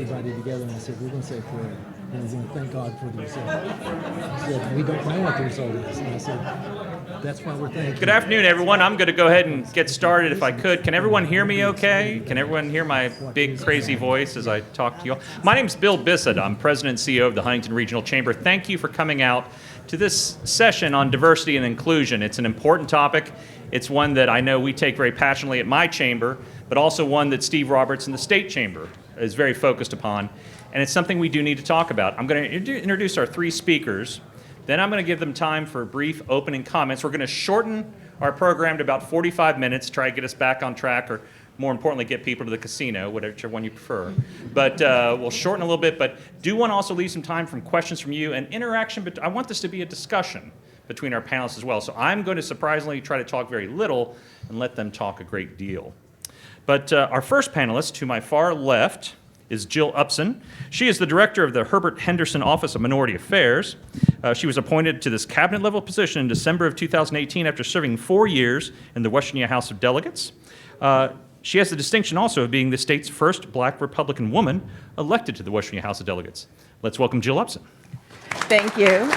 everybody together, and I said, we're going to say a prayer, and we're going to thank God for the result. I said, we don't know what the result is, and I said, that's why we're thanking. Good afternoon, everyone. I'm going to go ahead and get started if I could. Can everyone hear me okay? Can everyone hear my big, crazy voice as I talk to you all? My name's Bill Bissett. I'm President and CEO of the Huntington Regional Chamber. Thank you for coming out to this session on diversity and inclusion. It's an important topic. It's one that I know we take very passionately at my chamber, but also one that Steve Roberts in the State Chamber is very focused upon. And it's something we do need to talk about. I'm going to introduce our three speakers. Then I'm going to give them time for brief opening comments. We're going to shorten our program to about 45 minutes, try to get us back on track, or more importantly, get people to the casino, whichever one you prefer. But we'll shorten a little bit, but do want to also leave some time for questions from you and interaction. But I want this to be a discussion between our panelists as well. So I'm going to surprisingly try to talk very little and let them talk a great deal. But our first panelist, to my far left, is Jill Hobson. She is the director of the Herbert Henderson Office of Minority Affairs. She was appointed to this cabinet-level position in December of 2018 after serving 4 years in the West Virginia House of Delegates. She has the distinction also of being the state's first black Republican woman elected to the West Virginia House of Delegates. Let's welcome Jill Hobson. Thank you.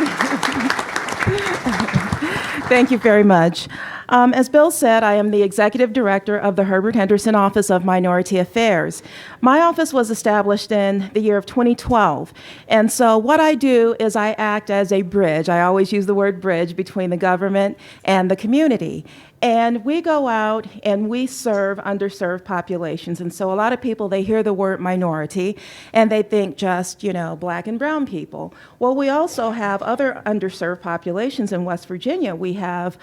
Thank you very much. As Bill said, I am the executive director of the Herbert Henderson Office of Minority Affairs. My office was established in the year of 2012. And so what I do is I act as a bridge. I always use the word bridge between the government and the community. And we go out and we serve underserved populations. And so a lot of people, they hear the word minority and they think just, black and brown people. Well, we also have other underserved populations in West Virginia. We have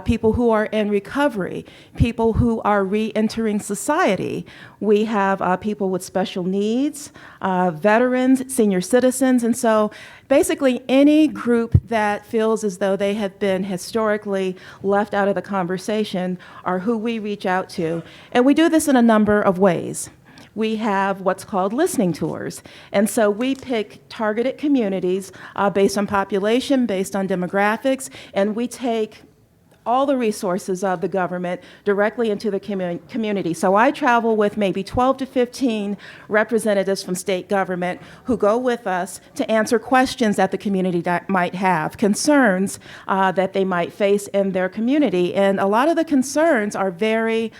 people who are in recovery, people who are re-entering society. We have people with special needs, veterans, senior citizens. And so basically any group that feels as though they have been historically left out of the conversation are who we reach out to. And we do this in a number of ways. We have what's called listening tours. And so we pick targeted communities based on population, based on demographics, and we take all the resources of the government directly into the community. So I travel with maybe 12 to 15 representatives from state government who go with us to answer questions that the community might have, concerns that they might face in their community. And a lot of the concerns are very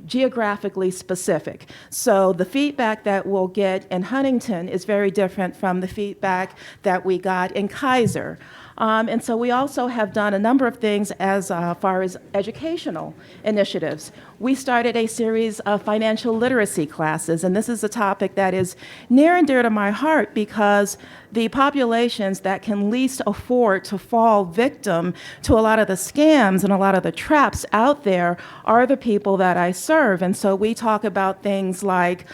geographically specific. So the feedback that we'll get in Huntington is very different from the feedback that we got in Kaiser. And so we also have done a number of things as far as educational initiatives. We started a series of financial literacy classes, and this is a topic that is near and dear to my heart because the populations that can least afford to fall victim to a lot of the scams and a lot of the traps out there are the people that I serve. And so we talk about things like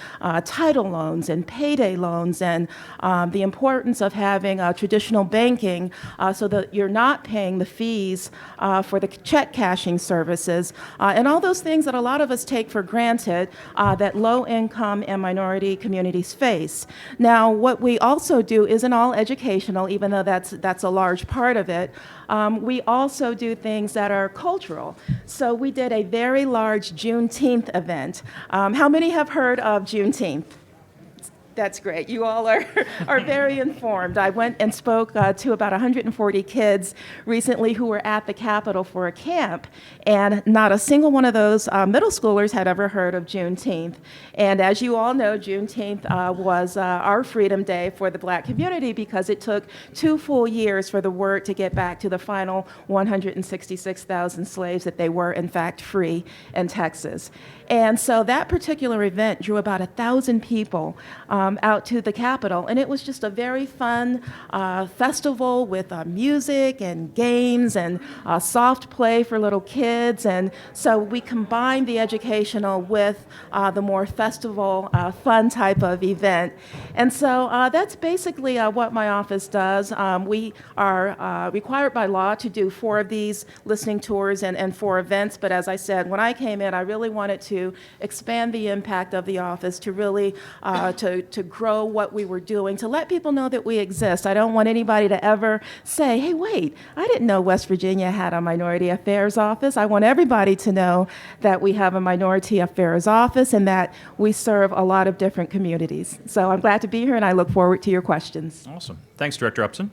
title loans and payday loans and the importance of having traditional banking so that you're not paying the fees for the check cashing services and all those things that a lot of us take for granted that low-income and minority communities face. Now, what we also do isn't all educational, even though that's a large part of it. We also do things that are cultural. So we did a very large Juneteenth event. How many have heard of Juneteenth? That's great. You all are very informed. I went and spoke to about 140 kids recently who were at the Capitol for a camp, and not a single one of those middle schoolers had ever heard of Juneteenth. And as you all know, Juneteenth was our Freedom Day for the Black community because it took 2 full years for the word to get back to the final 166,000 slaves that they were, in fact, free in Texas. And so that particular event drew about 1,000 people out to the Capitol. And it was just a very fun festival with music and games and soft play for little kids. And so we combined the educational with the more festival, fun type of event. And so that's basically what my office does. We are required by law to do 4 of these listening tours and 4 events. But as I said, when I came in, I really wanted to to expand the impact of the office, to really to grow what we were doing, to let people know that we exist. I don't want anybody to ever say, hey, wait, I didn't know West Virginia had a Minority Affairs office. I want everybody to know that we have a Minority Affairs office and that we serve a lot of different communities. So I'm glad to be here, and I look forward to your questions. Awesome. Thanks, Director Hobson.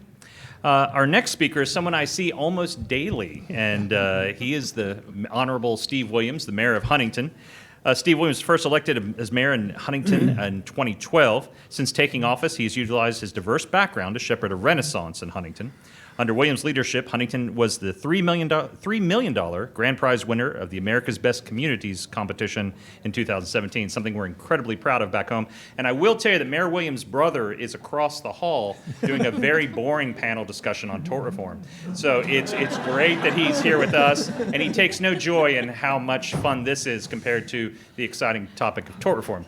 Our next speaker is someone I see almost daily, and he is the Honorable Steve Williams, the mayor of Huntington. Steve Williams was first elected as mayor in Huntington in 2012. Since taking office, he has utilized his diverse background to shepherd a renaissance in Huntington. Under Williams' leadership, Huntington was the $3 million grand prize winner of the America's Best Communities competition in 2017, something we're incredibly proud of back home. And I will tell you that Mayor Williams' brother is across the hall doing a very boring panel discussion on tort reform. So it's great that he's here with us, and he takes no joy in how much fun this is compared to the exciting topic of tort reform.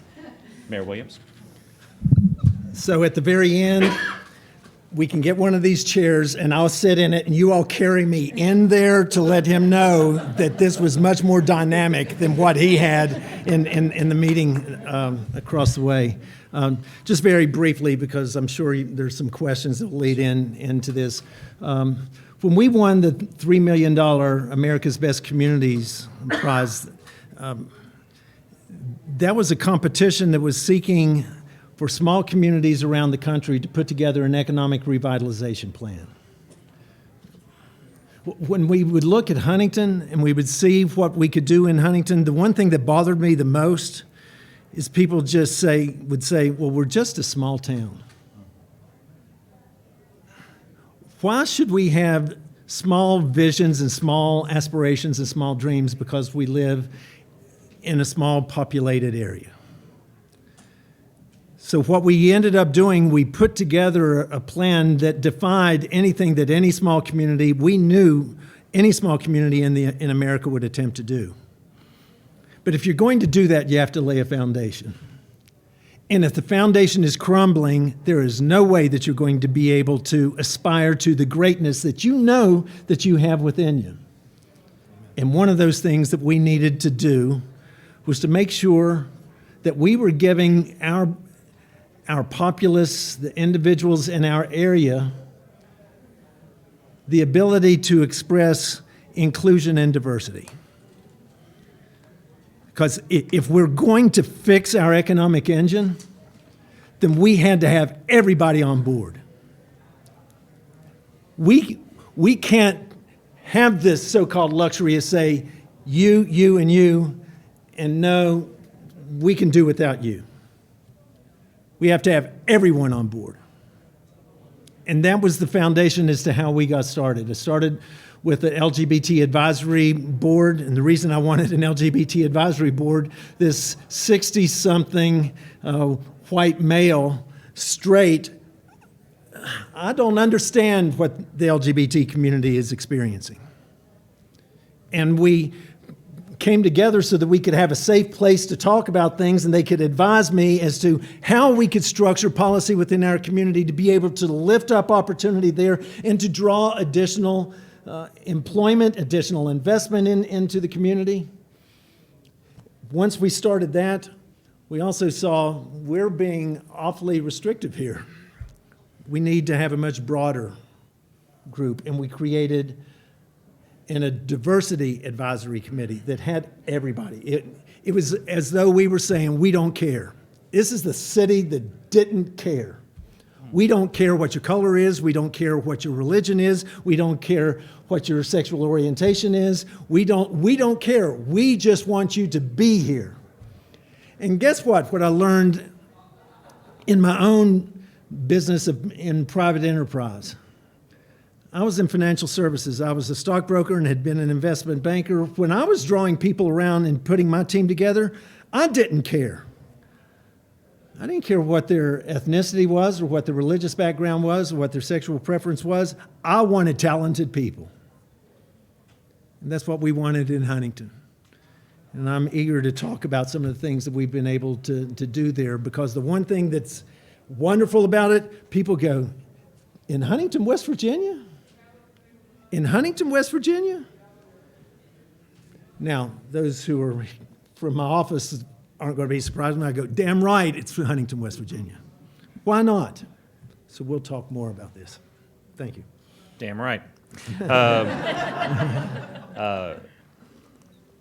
Mayor Williams. So at the very end, we can get one of these chairs and I'll sit in it and you all carry me in there to let him know that this was much more dynamic than what he had in the meeting across the way. Just very briefly, because I'm sure there's some questions that will lead into this. When we won the $3 million America's Best Communities prize, that was a competition that was seeking for small communities around the country to put together an economic revitalization plan. When we would look at Huntington and we would see what we could do in Huntington, the one thing that bothered me the most is people just would say, well, we're just a small town. Why should we have small visions and small aspirations and small dreams because we live in a small populated area? So what we ended up doing, we put together a plan that defied anything that any small community, we knew any small community in America would attempt to do. But if you're going to do that, you have to lay a foundation. And if the foundation is crumbling, there is no way that you're going to be able to aspire to the greatness that you know that you have within you. And one of those things that we needed to do was to make sure that we were giving our populace, the individuals in our area, the ability to express inclusion and diversity. Because if we're going to fix our economic engine, then we had to have everybody on board. We can't have this so-called luxury of say, you, and no, we can do without you. We have to have everyone on board. And that was the foundation as to how we got started. It started with the LGBT advisory board, and the reason I wanted an LGBT advisory board, this 60-something white male, straight, I don't understand what the LGBT community is experiencing. And we came together so that we could have a safe place to talk about things, and they could advise me as to how we could structure policy within our community to be able to lift up opportunity there and to draw additional employment, additional investment into the community. Once we started that, we also saw we're being awfully restrictive here. We need to have a much broader group, and we created a diversity advisory committee that had everybody. It was as though we were saying, we don't care. This is the city that didn't care. We don't care what your color is. We don't care what your religion is. We don't care what your sexual orientation is. We don't care. We just want you to be here. And guess what? What I learned in my own business in private enterprise. I was in financial services. I was a stockbroker and had been an investment banker. When I was drawing people around and putting my team together, I didn't care. I didn't care what their ethnicity was or what their religious background was or what their sexual preference was. I wanted talented people. And that's what we wanted in Huntington. And I'm eager to talk about some of the things that we've been able to do there, because the one thing that's wonderful about it, people go, in Huntington, West Virginia? In Huntington, West Virginia? Now, those who are from my office aren't going to be surprised when I go, damn right, it's Huntington, West Virginia. Why not? So we'll talk more about this. Thank you. Damn right.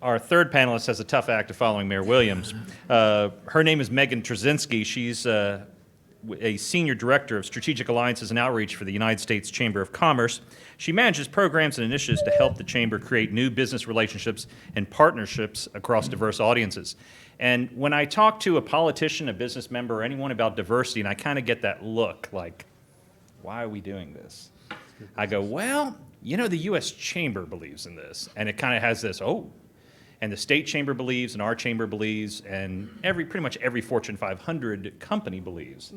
Our third panelist has a tough act of following Mayor Williams. Her name is Megan Trzynski. She's a Senior Director of Strategic Alliances and Outreach for the United States Chamber of Commerce. She manages programs and initiatives to help the Chamber create new business relationships and partnerships across diverse audiences. And when I talk to a politician, a business member, or anyone about diversity, and I kind of get that look like, why are we doing this? I go, well, you know, the U.S. Chamber believes in this. And it kind of has this, oh. And the state chamber believes, and our chamber believes, and pretty much every Fortune 500 company believes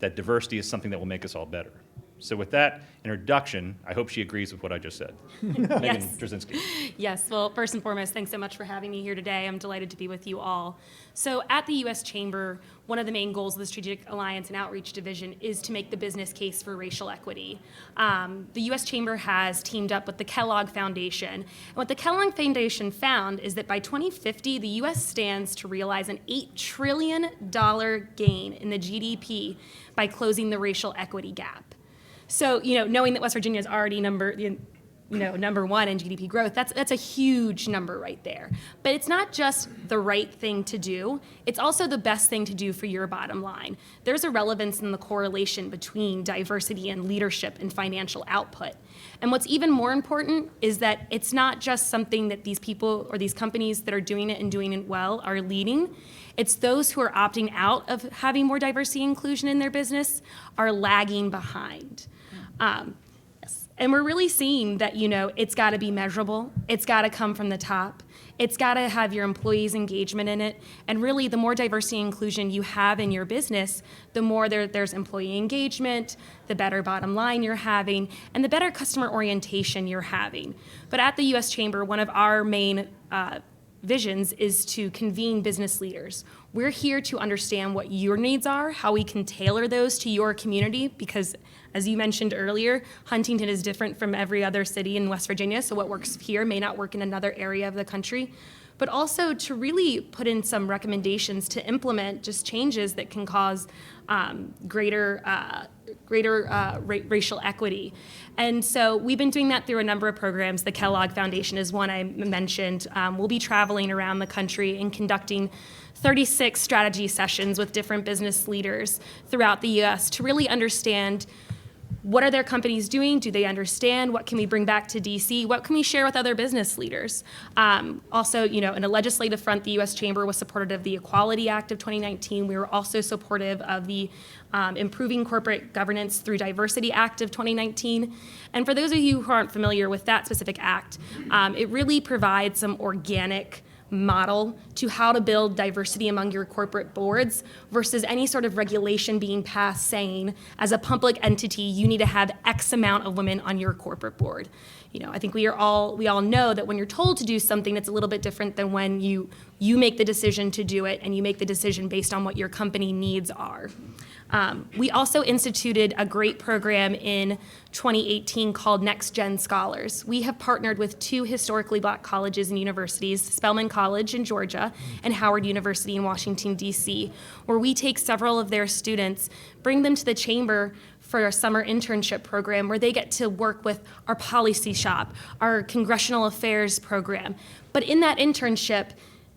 that diversity is something that will make us all better. So with that introduction, I hope she agrees with what I just said. Megan Trzynski. Yes, well, first and foremost, thanks so much for having me here today. I'm delighted to be with you all. So at the U.S. Chamber, one of the main goals of the Strategic Alliance and Outreach Division is to make the business case for racial equity. The U.S. Chamber has teamed up with the Kellogg Foundation. And what the Kellogg Foundation found is that by 2050, the U.S. stands to realize an $8 trillion gain in the GDP by closing the racial equity gap. So, you know, knowing that West Virginia is already number one in GDP growth, that's a huge number right there. But it's not just the right thing to do, it's also the best thing to do for your bottom line. There's a relevance in the correlation between diversity and leadership and financial output. And what's even more important is that it's not just something that these people or these companies that are doing it and doing it well are leading. It's those who are opting out of having more diversity and inclusion in their business are lagging behind. And we're really seeing that, you know, it's got to be measurable. It's got to come from the top. It's got to have your employees' engagement in it. And really, the more diversity and inclusion you have in your business, the more there's employee engagement, the better bottom line you're having, and the better customer orientation you're having. But at the U.S. Chamber, one of our main visions is to convene business leaders. We're here to understand what your needs are, how we can tailor those to your community, because as you mentioned earlier, Huntington is different from every other city in West Virginia, so what works here may not work in another area of the country. But also to really put in some recommendations to implement just changes that can cause greater racial equity. And so we've been doing that through a number of programs. The Kellogg Foundation is one I mentioned. We'll be traveling around the country and conducting 36 strategy sessions with different business leaders throughout the U.S. to really understand what are their companies doing? Do they understand? What can we bring back to DC? What can we share with other business leaders? Also, you know, in a legislative front, the U.S. Chamber was supportive of the Equality Act of 2019. We were also supportive of the Improving Corporate Governance Through Diversity Act of 2019. And for those of you who aren't familiar with that specific act, it really provides some organic model to how to build diversity among your corporate boards versus any sort of regulation being passed saying, as a public entity, you need to have X amount of women on your corporate board. You know, I think we all know that when you're told to do something, it's a little bit different than when you make the decision to do it and you make the decision based on what your company needs are. We also instituted a great program in 2018 called Next Gen Scholars. We have partnered with 2 historically black colleges and universities, Spelman College in Georgia and Howard University in Washington, D.C., where we take several of their students, bring them to the chamber for a summer internship program where they get to work with our policy shop, our congressional affairs program. But in that internship,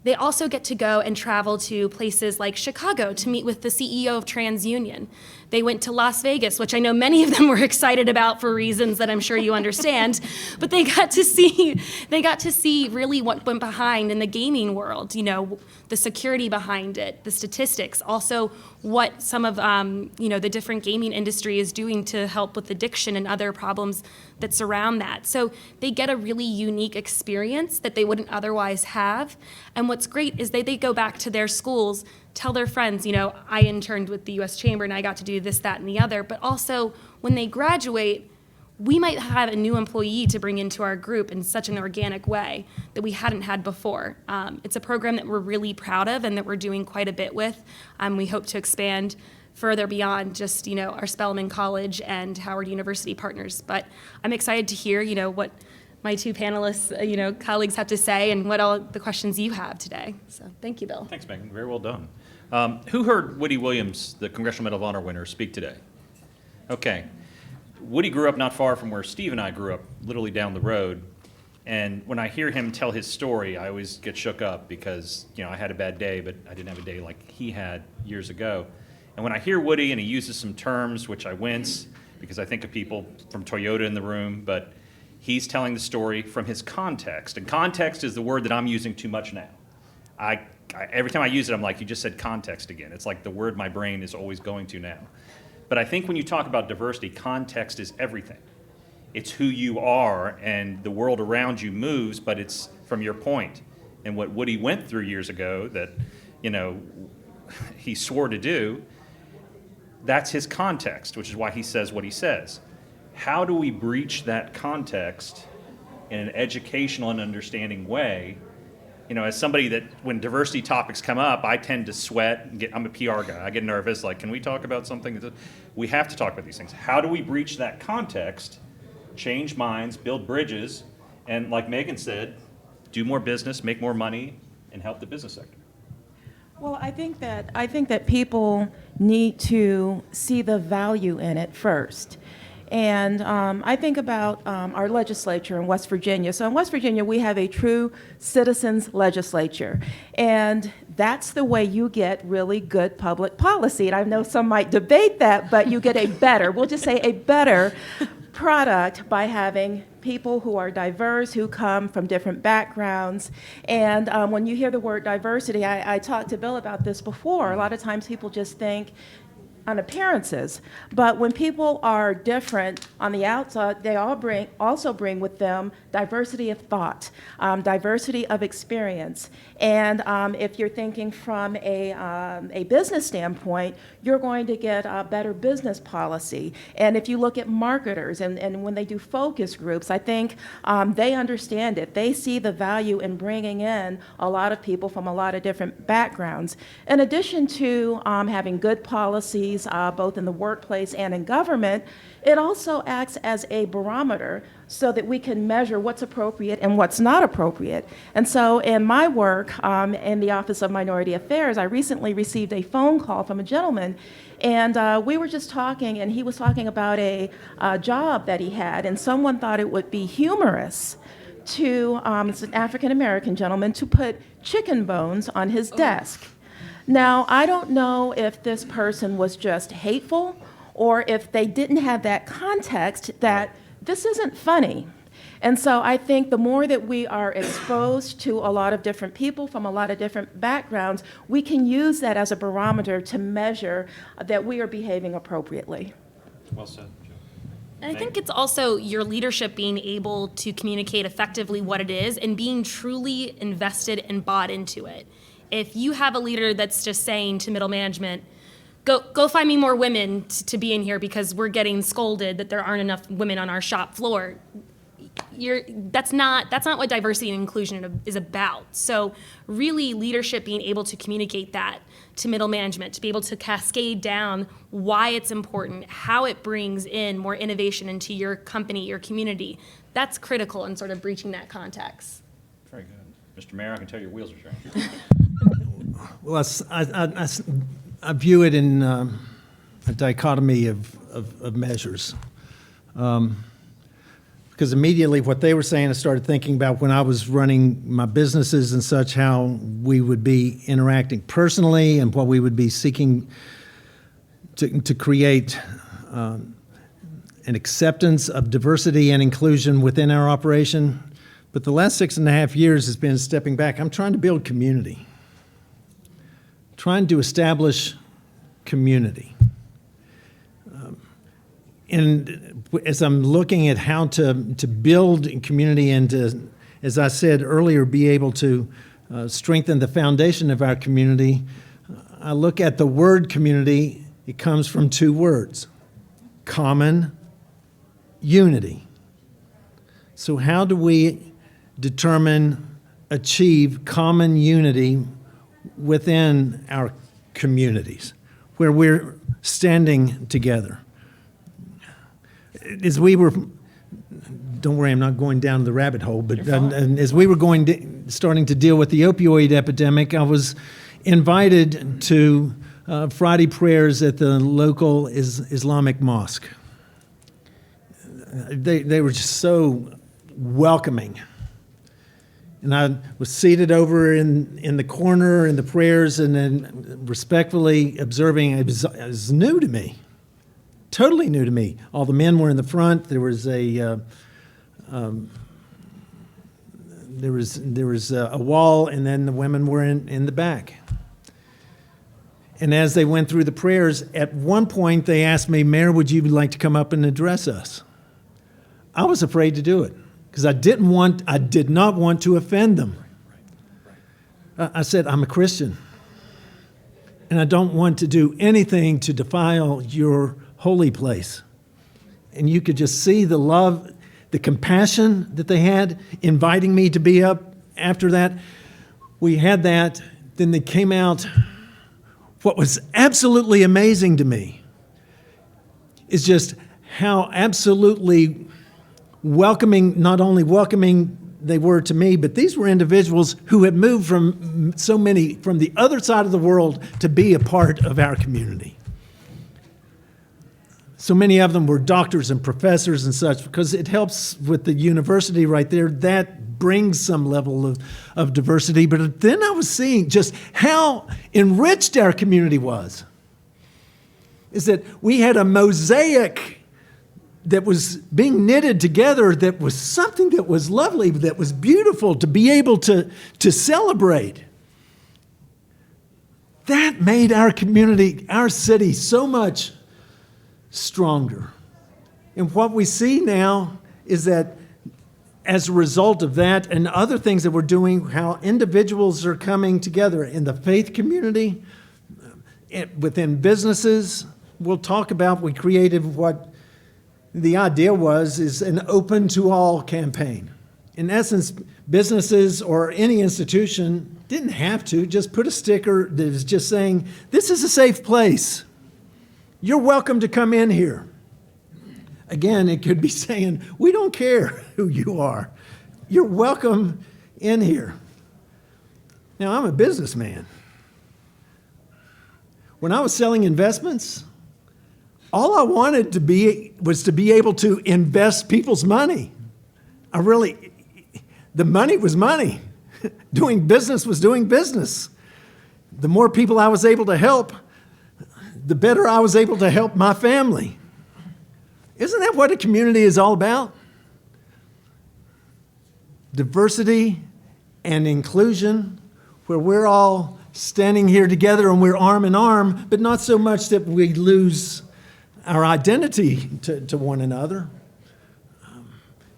they also get to go and travel to places like Chicago to meet with the CEO of TransUnion. They went to Las Vegas, which I know many of them were excited about for reasons that I'm sure you understand, but they got to see really what went behind in the gaming world, you know, the security behind it, the statistics, also what some of the different gaming industry is doing to help with addiction and other problems that surround that. So they get a really unique experience that they wouldn't otherwise have. And what's great is they go back to their schools, tell their friends, you know, I interned with the U.S. Chamber and I got to do this, that, and the other. But also, when they graduate, we might have a new employee to bring into our group in such an organic way that we hadn't had before. It's a program that we're really proud of and that we're doing quite a bit with. We hope to expand further beyond just, our Spelman College and Howard University partners. But I'm excited to hear, what my two panelists, colleagues have to say and what all the questions you have today. So thank you, Bill. Thanks, Megan. Very well done. Who heard Woody Williams, the Congressional Medal of Honor winner, speak today? Okay. Woody grew up not far from where Steve and I grew up, literally down the road. And when I hear him tell his story, I always get shook up because, I had a bad day, but I didn't have a day like he had years ago. And when I hear Woody and he uses some terms, which I wince because I think of people from Toyota in the room, but he's telling the story from his context. And context is the word that I'm using too much now. Every time I use it, I'm like, you just said context again. It's like the word my brain is always going to now. But I think when you talk about diversity, context is everything. It's who you are, and the world around you moves, but it's from your point. And what Woody went through years ago that, he swore to do, that's his context, which is why he says what he says. How do we breach that context in an educational and understanding way? As somebody that when diversity topics come up, I tend to sweat. I'm a PR guy. I get nervous. Like, can we talk about something? We have to talk about these things. How do we breach that context, change minds, build bridges, and like Megan said, do more business, make more money, and help the business sector? Well, I think that people need to see the value in it first. And I think about our legislature in West Virginia. So in West Virginia, we have a true citizens legislature. And that's the way you get really good public policy. And I know some might debate that, but you get we'll just say a better product by having people who are diverse, who come from different backgrounds. And when you hear the word diversity, I talked to Bill about this before. A lot of times people just think on appearances, but when people are different on the outside, they also bring with them diversity of thought, diversity of experience. And if you're thinking from a business standpoint, you're going to get a better business policy. And if you look at marketers and when they do focus groups, I think they understand it. They see the value in bringing in a lot of people from a lot of different backgrounds. In addition to having good policies, both in the workplace and in government, it also acts as a barometer so that we can measure what's appropriate and what's not appropriate. And so in my work in the Office of Minority Affairs, I recently received a phone call from a gentleman, and we were just talking, and he was talking about a job that he had, and someone thought it would be humorous to, it's an African-American gentleman, to put chicken bones on his desk. Now, I don't know if this person was just hateful or if they didn't have that context that this isn't funny. And so I think the more that we are exposed to a lot of different people from a lot of different backgrounds, we can use that as a barometer to measure that we are behaving appropriately. Well said, Joe. And I think it's also your leadership being able to communicate effectively what it is and being truly invested and bought into it. If you have a leader that's just saying to middle management, go find me more women to be in here because we're getting scolded that there aren't enough women on our shop floor, that's not what diversity and inclusion is about. So really leadership being able to communicate that to middle management, to be able to cascade down why it's important, how it brings in more innovation into your company, your community, that's critical in sort of breaching that context. Very good. Mr. Mayor, I can tell your wheels are turning. Well, I view it in a dichotomy of measures. Because immediately what they were saying, I started thinking about when I was running my businesses and such, how we would be interacting personally and what we would be seeking to create an acceptance of diversity and inclusion within our operation. But the last 6.5 years has been stepping back. I'm trying to build community, trying to establish community. And as I'm looking at how to build community and to, as I said earlier, be able to strengthen the foundation of our community, I look at the word community. It comes from two words: common, unity. So how do we achieve common unity within our communities where we're standing together? As we were don't worry, I'm not going down the rabbit hole, but and as we were starting to deal with the opioid epidemic, I was invited to Friday prayers at the local Islamic mosque. They were just so welcoming. And I was seated over in the corner in the prayers and then respectfully observing. It was new to me, totally new to me. All the men were in the front. There was a wall, and then the women were in the back. And as they went through the prayers, at one point they asked me, "Mayor, would you like to come up and address us?" I was afraid to do it because I did not want to offend them. I said, "I'm a Christian, and I don't want to do anything to defile your holy place." And you could just see the love, the compassion that they had, inviting me to be up after that. We had that. Then they came out. What was absolutely amazing to me is just how absolutely welcoming, not only welcoming they were to me, but these were individuals who had moved from the other side of the world to be a part of our community. So many of them were doctors and professors and such, because it helps with the university right there. That brings some level of diversity. But then I was seeing just how enriched our community was. Is that we had a mosaic that was being knitted together, that was something that was lovely, that was beautiful to be able to celebrate. That made our community, our city, so much stronger. And what we see now is that as a result of that and other things that we're doing, how individuals are coming together in the faith community, within businesses. We'll talk about, we created what the idea is an open to all campaign. In essence, businesses or any institution didn't have to just put a sticker that is just saying, "This is a safe place. You're welcome to come in here." Again, it could be saying, "We don't care who you are. You're welcome in here." Now, I'm a businessman. When I was selling investments, all I wanted was to be able to invest people's money. The money was money. Doing business was doing business. The more people I was able to help, the better I was able to help my family. Isn't that what a community is all about? Diversity and inclusion, where we're all standing here together and we're arm in arm, but not so much that we lose our identity to one another.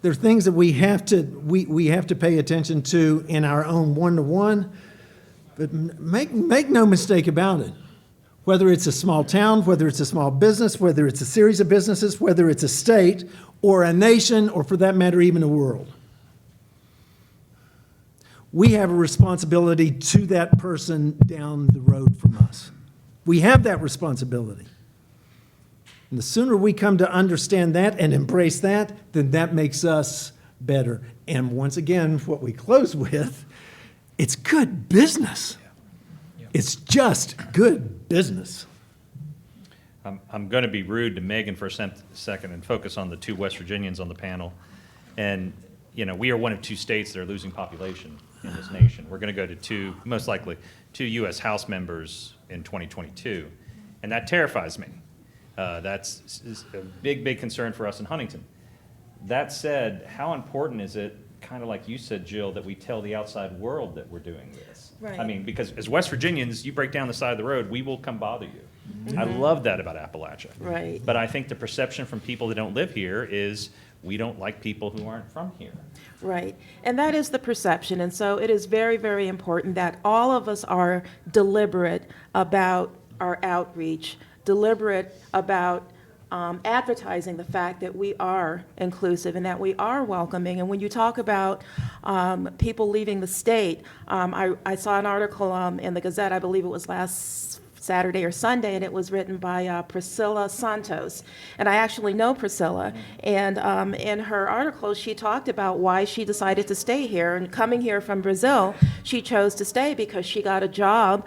There are things that we have to pay attention to in our own one-to-one, but make no mistake about it. Whether it's a small town, whether it's a small business, whether it's a series of businesses, whether it's a state or a nation, or for that matter, even a world. We have a responsibility to that person down the road from us. We have that responsibility. And the sooner we come to understand that and embrace that, then that makes us better. And once again, what we close with, it's good business. It's just good business. I'm going to be rude to Megan for a second and focus on the two West Virginians on the panel. And, we are one of two states that are losing population in this nation. We're going to go to most likely two U.S. House members in 2022. And that terrifies me. That's a big concern for us in Huntington. That said, how important is it, kind of like you said, Jill, that we tell the outside world that we're doing this? Right. I mean, because as West Virginians, you break down the side of the road, we will come bother you. Mm-hmm. I love that about Appalachia. Right. But I think the perception from people that don't live here is we don't like people who aren't from here. Right. And that is the perception. And so it is very, very important that all of us are deliberate about our outreach, deliberate about advertising the fact that we are inclusive and that we are welcoming. And when you talk about people leaving the state, I saw an article in the Gazette, I believe it was last Saturday or Sunday, and it was written by Priscilla Santos. And I actually know Priscilla, and in her article, she talked about why she decided to stay here. And coming here from Brazil, she chose to stay because she got a job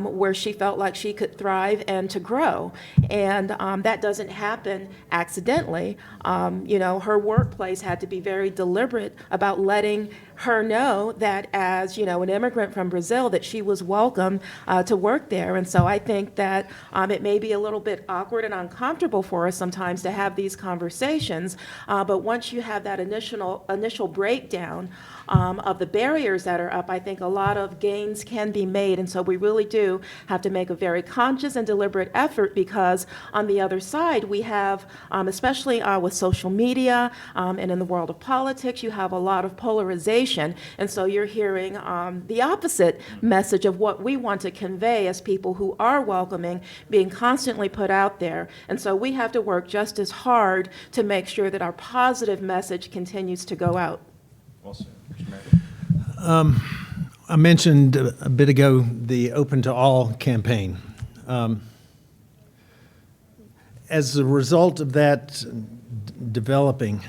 where she felt like she could thrive and to grow. And that doesn't happen accidentally. Her workplace had to be very deliberate about letting her know that as, an immigrant from Brazil, that she was welcome to work there. And so I think that it may be a little bit awkward and uncomfortable for us sometimes to have these conversations, but once you have that initial breakdown of the barriers that are up, I think a lot of gains can be made. And so we really do have to make a very conscious and deliberate effort, because on the other side, we have, especially with social media and in the world of politics, you have a lot of polarization. And so you're hearing the opposite message of what we want to convey as people who are welcoming being constantly put out there. And so we have to work just as hard to make sure that our positive message continues to go out. Well said. Mr. Meredith. I mentioned a bit ago the Open to All campaign. As a result of that developing,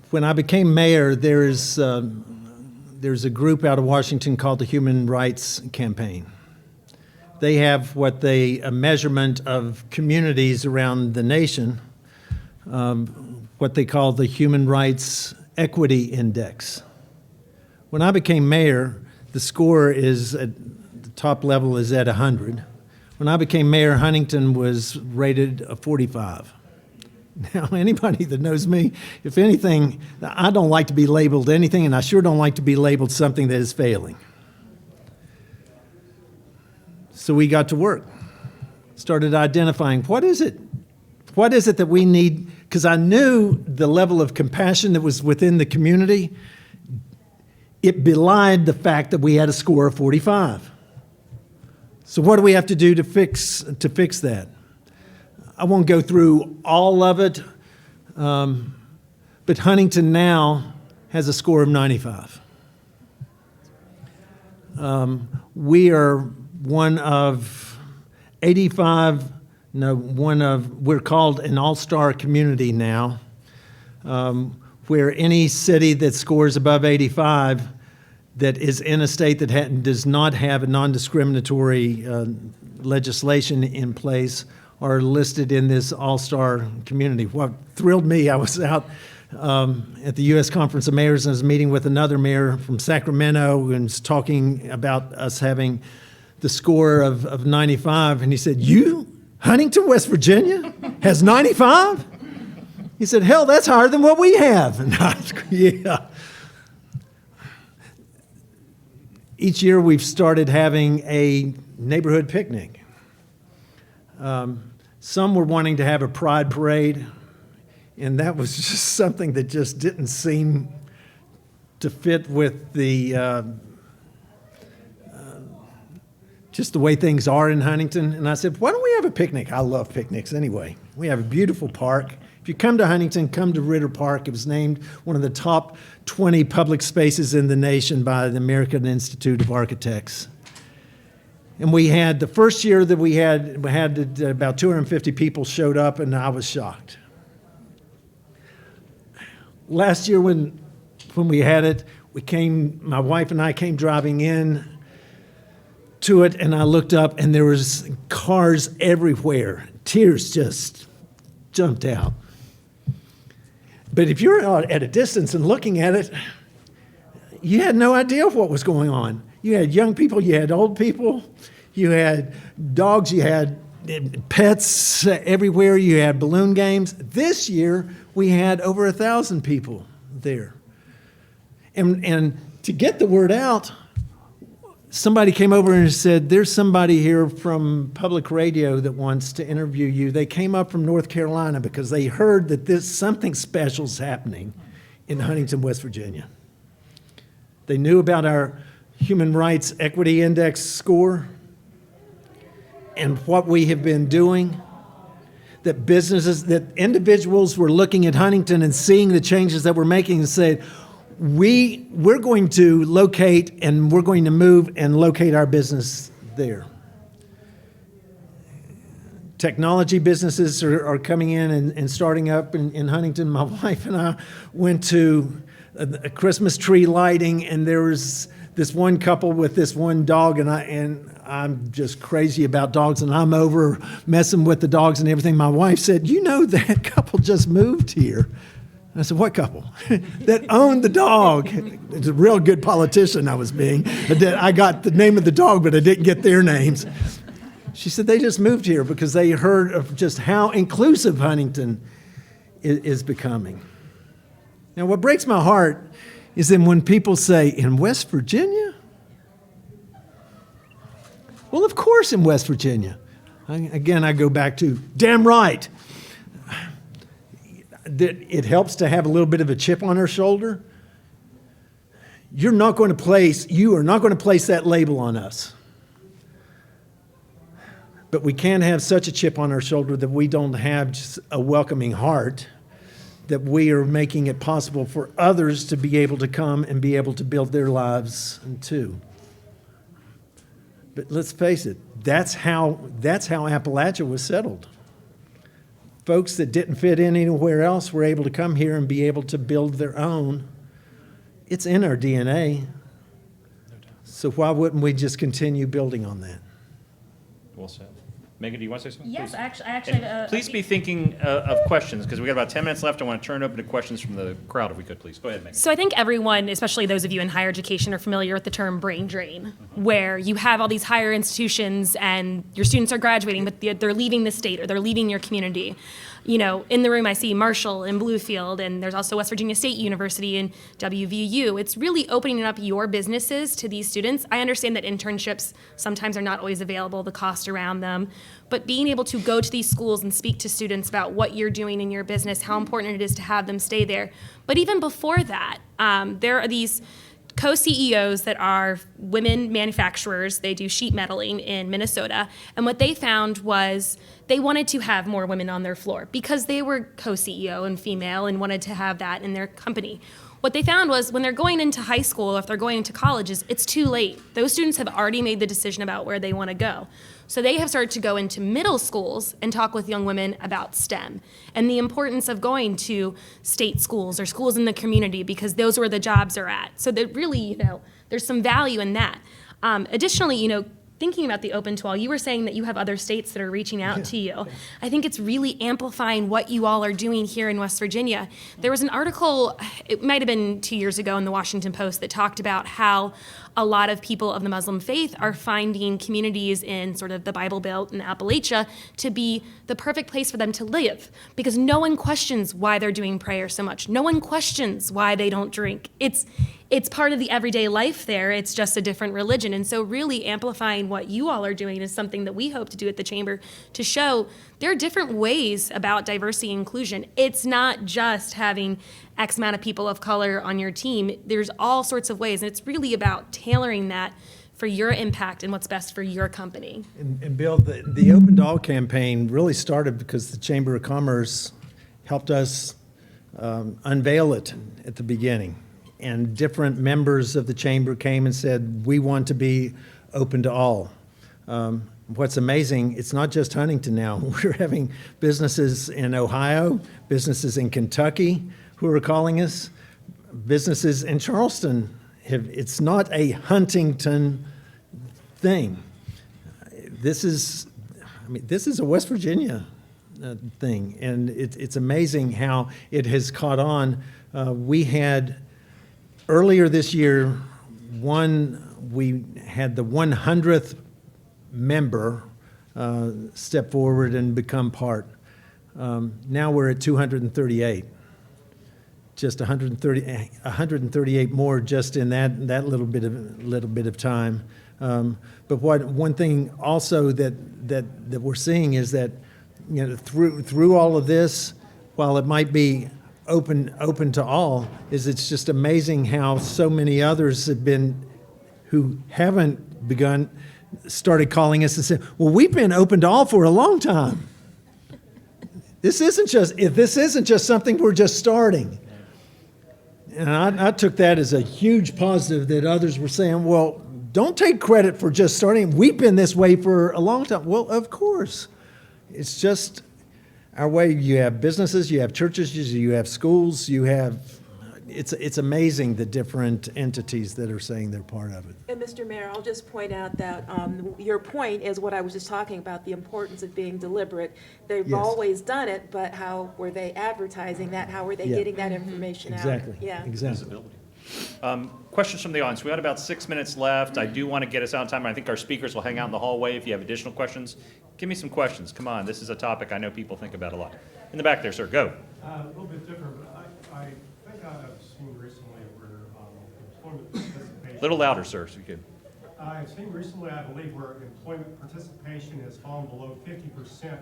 when I became mayor, there's a group out of Washington called the Human Rights Campaign. They have a measurement of communities around the nation, what they call the Human Rights Equity Index. When I became mayor, the score is at the top level is at 100. When I became mayor, Huntington was rated a 45. Now, anybody that knows me, if anything, I don't like to be labeled anything, and I sure don't like to be labeled something that is failing. So we got to work, started identifying what is it that we need, because I knew the level of compassion that was within the community. It belied the fact that we had a score of 45. So what do we have to do to fix that? I won't go through all of it, but Huntington now has a score of 95. We are one of 85, we're called an all-star community now, where any city that scores above 85 that is in a state that does not have a non-discriminatory legislation in place are listed in this all-star community. What thrilled me, I was out at the U.S. Conference of Mayors and I was meeting with another mayor from Sacramento and was talking about us having the score of 95, and he said, "You, Huntington, West Virginia, has 95?" He said, "Hell, that's higher than what we have." And I was, yeah. Each year we've started having a neighborhood picnic. Some were wanting to have a pride parade, and that was just something that just didn't seem to fit with the just the way things are in Huntington. And I said, why don't we have a picnic? I love picnics anyway. We have a beautiful park. If you come to Huntington, come to Ritter Park. It was named one of the top 20 public spaces in the nation by the American Institute of Architects. And we had, the first year that we had about 250 people showed up, and I was shocked. Last year when we had it, my wife and I came driving in to it, and I looked up, and there was cars everywhere. Tears just jumped out. But if you're at a distance and looking at it, you had no idea what was going on. You had young people, you had old people, you had dogs, you had pets everywhere, you had balloon games. This year, we had over 1,000 people there. And to get the word out, somebody came over and said, there's somebody here from public radio that wants to interview you. They came up from North Carolina because they heard that something special is happening in Huntington, West Virginia. They knew about our Human Rights Equity Index score and what we have been doing, that individuals were looking at Huntington and seeing the changes that we're making and said, we're going to locate and we're going to move and locate our business there. Technology businesses are coming in and starting up in Huntington. My wife and I went to a Christmas tree lighting, and there was this one couple with this one dog, and I'm just crazy about dogs, and I'm over messing with the dogs and everything. My wife said, "You know that couple just moved here." I said, "What couple?" "That owned the dog." It's a real good politician I was being. I got the name of the dog, but I didn't get their names. She said they just moved here because they heard of just how inclusive Huntington is becoming. Now, what breaks my heart is then when people say, "In West Virginia?" Well, of course in West Virginia. Again, I go back to, damn right. That it helps to have a little bit of a chip on our shoulder. You are not going to place that label on us. But we can't have such a chip on our shoulder that we don't have just a welcoming heart, that we are making it possible for others to be able to come and be able to build their lives too. But let's face it, that's how Appalachia was settled. Folks that didn't fit in anywhere else were able to come here and be able to build their own. It's in our DNA. So why wouldn't we just continue building on that? Well said. Megan, do you want to say something? Yes, Please. I actually. And please be thinking of questions, because we got about 10 minutes left. I want to turn it open to questions from the crowd, if we could, please. Go ahead, Megan. So I think everyone, especially those of you in higher education, are familiar with the term brain drain, where you have all these higher institutions and your students are graduating, but they're leaving the state or they're leaving your community. You know, in the room I see Marshall and Bluefield, and there's also West Virginia State University and WVU. It's really opening up your businesses to these students. I understand that internships sometimes are not always available, the cost around them, but being able to go to these schools and speak to students about what you're doing in your business, how important it is to have them stay there. But even before that, there are these co-CEOs that are women manufacturers. They do sheet metaling in Minnesota. And what they found was they wanted to have more women on their floor because they were co-CEO and female and wanted to have that in their company. What they found was when they're going into high school, if they're going into colleges, it's too late. Those students have already made the decision about where they want to go. So they have started to go into middle schools and talk with young women about STEM and the importance of going to state schools or schools in the community because those are where the jobs are at. So that really, there's some value in that. Additionally, thinking about the Open to All, you were saying that you have other states that are reaching out to you. I think it's really amplifying what you all are doing here in West Virginia. There was an article, it might have been 2 years ago in the Washington Post, that talked about how a lot of people of the Muslim faith are finding communities in sort of the Bible Belt in Appalachia to be the perfect place for them to live because no one questions why they're doing prayer so much. No one questions why they don't drink. It's part of the everyday life there. It's just a different religion. And so really amplifying what you all are doing is something that we hope to do at the Chamber to show there are different ways about diversity and inclusion. It's not just having X amount of people of color on your team. There's all sorts of ways. And it's really about tailoring that for your impact and what's best for your company. And Bill, the Open to All campaign really started because the Chamber of Commerce helped us unveil it at the beginning. And different members of the chamber came and said, we want to be open to all. What's amazing, it's not just Huntington now. We're having businesses in Ohio, businesses in Kentucky who are calling us, businesses in Charleston. It's not a Huntington thing. This is a West Virginia thing, and it's amazing how it has caught on. We had earlier this year, we had the 100th member step forward and become part. Now we're at 238. Just 138 more just in that little bit of time. But one thing also that we're seeing is that through all of this, while it might be open to all, it's just amazing how so many others who haven't begun started calling us and saying, well, we've been open to all for a long time. This isn't just something we're just starting. And I took that as a huge positive that others were saying, well, don't take credit for just starting. We've been this way for a long time. Well, of course. It's just our way. You have businesses, you have churches, you have schools, you have, it's amazing the different entities that are saying they're part of it. And Mr. Mayor, I'll just point out that your point is what I was just talking about, the importance of being deliberate. They've Yes. always done it, but how were they advertising that? How were they Yeah. getting that information out? Exactly. Yeah. Exactly. Questions from the audience. We had about 6 minutes left. I do want to get us out on time. I think our speakers will hang out in the hallway if you have additional questions. Give me some questions. Come on. This is a topic I know people think about a lot. In the back there, sir. Go. A little bit different, but I think I've seen recently where employment participation. A little louder, sir, so you could. I've seen recently, I believe, where employment participation has fallen below 50%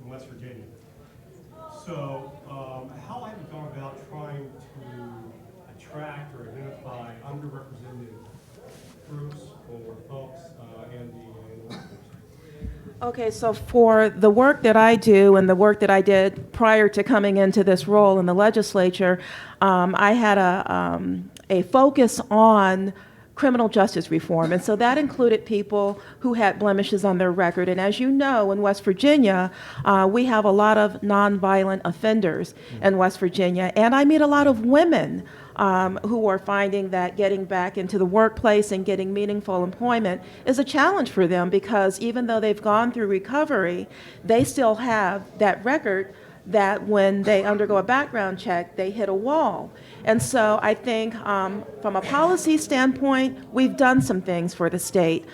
in West Virginia. So how have you gone about trying to attract or identify underrepresented groups or folks in the workforce? Okay, so for the work that I do and the work that I did prior to coming into this role in the legislature, I had a focus on criminal justice reform. And so that included people who had blemishes on their record. And as you know, in West Virginia, we have a lot of nonviolent offenders in West Virginia. And I meet a lot of women who are finding that getting back into the workplace and getting meaningful employment is a challenge for them, because even though they've gone through recovery, they still have that record that when they undergo a background check, they hit a wall. And so I think from a policy standpoint, we've done some things for the state.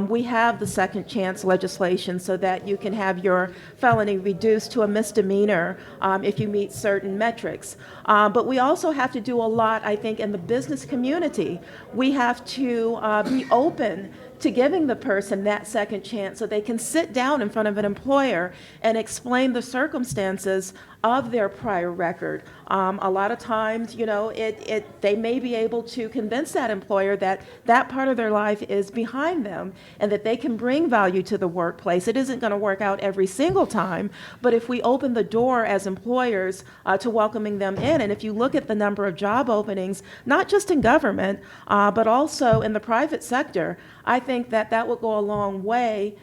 We have the second chance legislation so that you can have your felony reduced to a misdemeanor if you meet certain metrics. But we also have to do a lot, I think, in the business community. We have to be open to giving the person that second chance so they can sit down in front of an employer and explain the circumstances of their prior record. A lot of times, you know, they may be able to convince that employer that that part of their life is behind them and that they can bring value to the workplace. It isn't going to work out every single time, but if we open the door as employers to welcoming them in, and if you look at the number of job openings, not just in government, but also in the private sector, I think that that will go a long way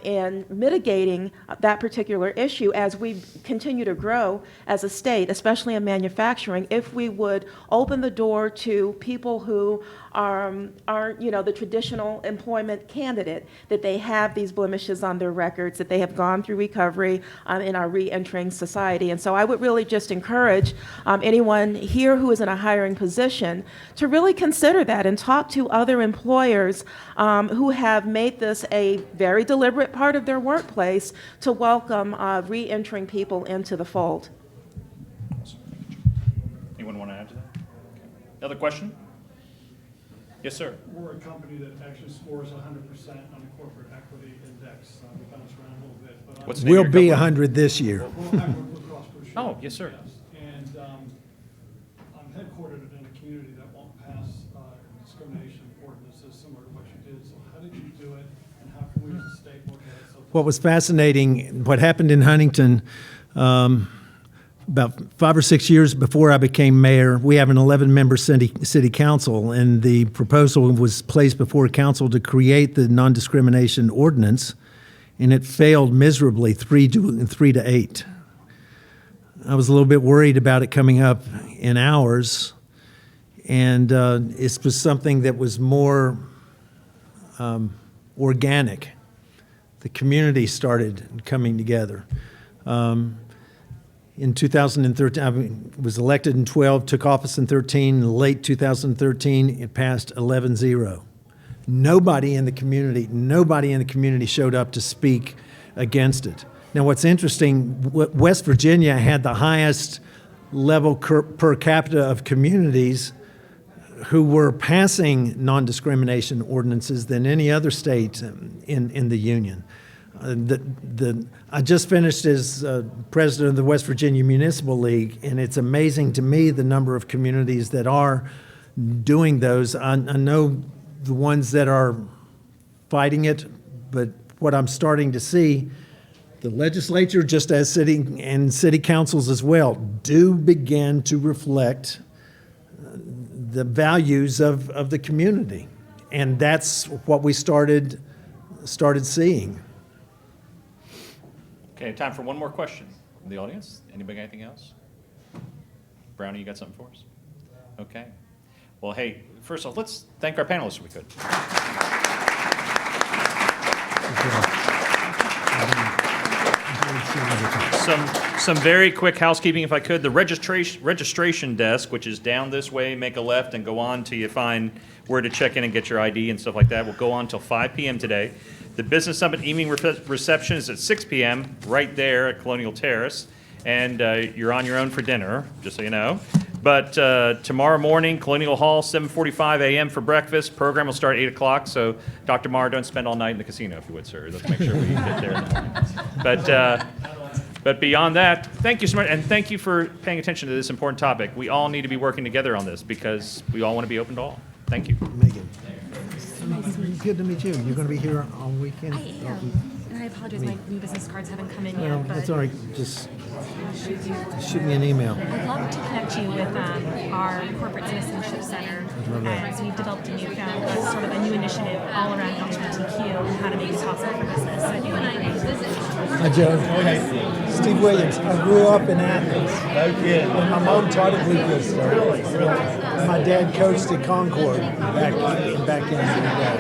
in mitigating that particular issue as we continue to grow as a state, especially in manufacturing, if we would open the door to people who aren't, you know, the traditional employment candidate, that they have these blemishes on their records, that they have gone through recovery and are re-entering society. And so I would really just encourage anyone here who is in a hiring position to really consider that and talk to other employers who have made this a very deliberate part of their workplace to welcome re-entering people into the fold. Anyone want to add to that? Another question? Yes, sir. We're a company that actually scores 100% on the corporate equity index. We bounce around a little bit, but What's the name We'll of your be company? 100 this year. Well, I work with Cross Blue Shield. Oh, yes, sir. And I'm headquartered in a community that won't pass discrimination ordinances similar to what you did. So how did you do it, and how can we as a state look at it? So What was fascinating, what happened in Huntington, about 5 or 6 years before I became mayor, we have an 11-member city council, and the proposal was placed before council to create the non-discrimination ordinance, and it failed miserably, 3 to 8. I was a little bit worried about it coming up in ours, and it was something that was more organic. The community started coming together. In 2013, I was elected in 12, took office in 13, in late 2013, it passed 11-0. Nobody in the community showed up to speak against it. Now, what's interesting, West Virginia had the highest level per capita of communities who were passing non-discrimination ordinances than any other state in the union. I just finished as president of the West Virginia Municipal League, and it's amazing to me the number of communities that are doing those. I know the ones that are fighting it, but what I'm starting to see, the legislature, just as city councils as well, do begin to reflect the values of the community. And that's what we started seeing. Okay, time for one more question from the audience. Anybody got anything else? Brownie, you got something for us? Okay. Well, hey, first off, let's thank our panelists if we could. Some very quick housekeeping, if I could. The registration desk, which is down this way, make a left and go on till you find where to check in and get your ID and stuff like that, will go on till 5 p.m. today. The Business Summit evening reception is at 6 p.m. right there at Colonial Terrace, and you're on your own for dinner, just so you know. But tomorrow morning, Colonial Hall, 7:45 a.m. for breakfast. Program will start at 8 o'clock, so Dr. Marr, don't spend all night in the casino, if you would, sir. Let's make sure we get there in the morning. But beyond that, thank you so much, and thank you for paying attention to this important topic. We all need to be working together on this because we all want to be open to all. Thank you. Megan. Good to meet you. You're going to be here all weekend? I am. And I apologize, my new business cards haven't come in Well, yet, but that's all right. Just shoot me an email. I'd love to connect you with our Corporate Citizenship Center. As we've developed a new sort of a new initiative all around LGBTQ and how to make it possible for business. So you and I need to visit. Hi, Joe. Steve Williams. I grew up in Athens. Okay. And my mom taught at Blue Coast. My dad coached at Concord back in the day.